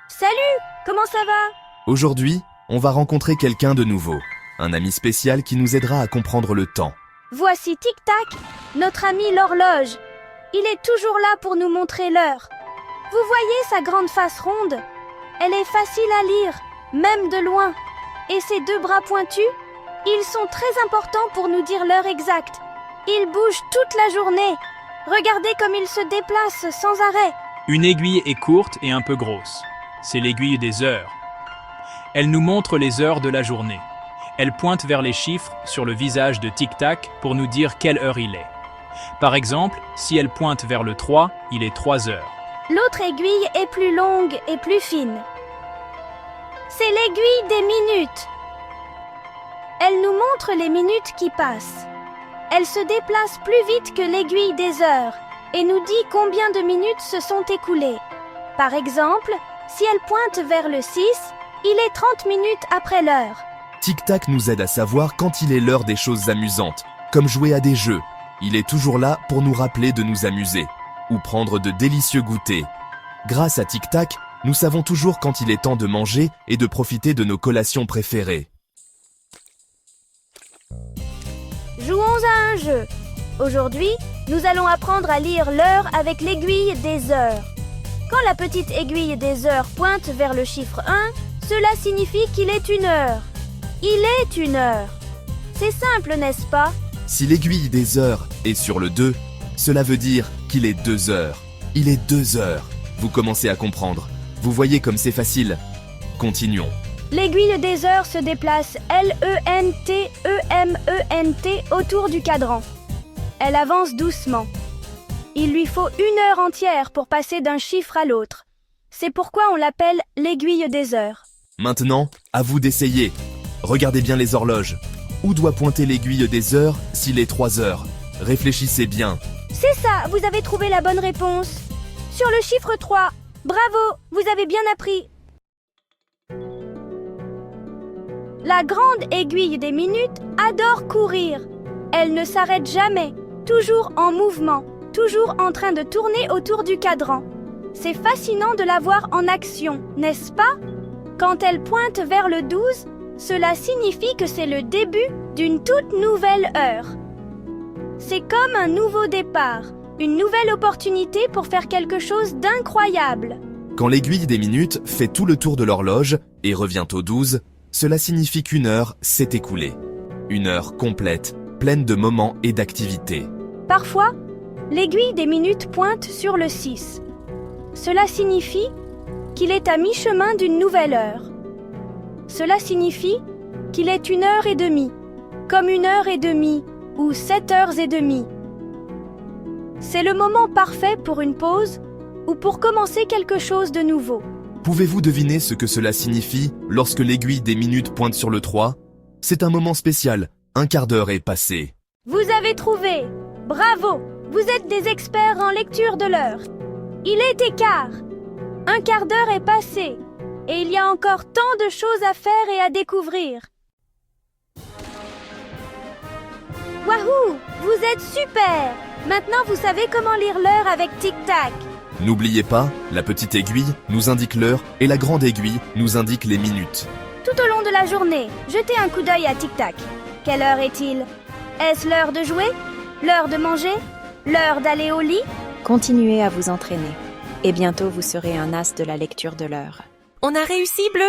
Salut, comment ça va? Aujourd'hui, on va rencontrer quelqu'un de nouveau, un ami spécial qui nous aidera à comprendre le temps. Voici Tic Tac, notre ami l'horloge. Il est toujours là pour nous montrer l'heure. Vous voyez sa grande face ronde? Elle est facile à lire, même de loin. Et ses deux bras pointus? Ils sont très importants pour nous dire l'heure exacte. Il bouge toute la journée. Regardez comme il se déplace sans arrêt. Une aiguille est courte et un peu grosse. C'est l'aiguille des heures. Elle nous montre les heures de la journée. Elle pointe vers les chiffres sur le visage de Tic Tac pour nous dire quelle heure il est. Par exemple, si elle pointe vers le 3, il est 3 heures. L'autre aiguille est plus longue et plus fine. C'est l'aiguille des minutes. Elle nous montre les minutes qui passent. Elle se déplace plus vite que l'aiguille des heures et nous dit combien de minutes se sont écoulées. Par exemple, si elle pointe vers le 6, il est 30 minutes après l'heure. Tic Tac nous aide à savoir quand il est l'heure des choses amusantes, comme jouer à des jeux. Il est toujours là pour nous rappeler de nous amuser, ou prendre de délicieux goûters. Grâce à Tic Tac, nous savons toujours quand il est temps de manger et de profiter de nos collations préférées. Jouons à un jeu. Aujourd'hui, nous allons apprendre à lire l'heure avec l'aiguille des heures. Quand la petite aiguille des heures pointe vers le chiffre 1, cela signifie qu'il est une heure. Il est une heure. C'est simple, n'est-ce pas? Si l'aiguille des heures est sur le 2, cela veut dire qu'il est 2 heures. Il est 2 heures. Vous commencez à comprendre. Vous voyez comme c'est facile. Continuons. L'aiguille des heures se déplace L-E-N-T-E-M-E-N-T autour du cadran. Elle avance doucement. Il lui faut une heure entière pour passer d'un chiffre à l'autre. C'est pourquoi on l'appelle l'aiguille des heures. Maintenant, à vous d'essayer. Regardez bien les horloges. Où doit pointer l'aiguille des heures s'il est 3 heures? Réfléchissez bien. C'est ça, vous avez trouvé la bonne réponse. Sur le chiffre 3. Bravo, vous avez bien appris. La grande aiguille des minutes adore courir. Elle ne s'arrête jamais, toujours en mouvement, toujours en train de tourner autour du cadran. C'est fascinant de la voir en action, n'est-ce pas? Quand elle pointe vers le 12, cela signifie que c'est le début d'une toute nouvelle heure. C'est comme un nouveau départ, une nouvelle opportunité pour faire quelque chose d'incroyable. Quand l'aiguille des minutes fait tout le tour de l'horloge et revient au 12, cela signifie qu'une heure s'est écoulée. Une heure complète, pleine de moments et d'activités. Parfois, l'aiguille des minutes pointe sur le 6. Cela signifie qu'il est à mi-chemin d'une nouvelle heure. Cela signifie qu'il est 1h30, comme 1h30 ou 7h30. C'est le moment parfait pour une pause ou pour commencer quelque chose de nouveau. Pouvez-vous deviner ce que cela signifie lorsque l'aiguille des minutes pointe sur le 3? C'est un moment spécial, un quart d'heure est passé. Vous avez trouvé! Bravo! Vous êtes des experts en lecture de l'heure. Il est écart. Un quart d'heure est passé. Et il y a encore tant de choses à faire et à découvrir. Wahou! Vous êtes super! Maintenant, vous savez comment lire l'heure avec Tic Tac. N'oubliez pas, la petite aiguille nous indique l'heure et la grande aiguille nous indique les minutes. Tout au long de la journée, jetez un coup d'œil à Tic Tac. Quelle heure est-il? Est-ce l'heure de jouer? L'heure de manger? L'heure d'aller au lit? Continuez à vous entraîner. Et bientôt vous serez un as de la lecture de l'heure. On a réussi, Bleu!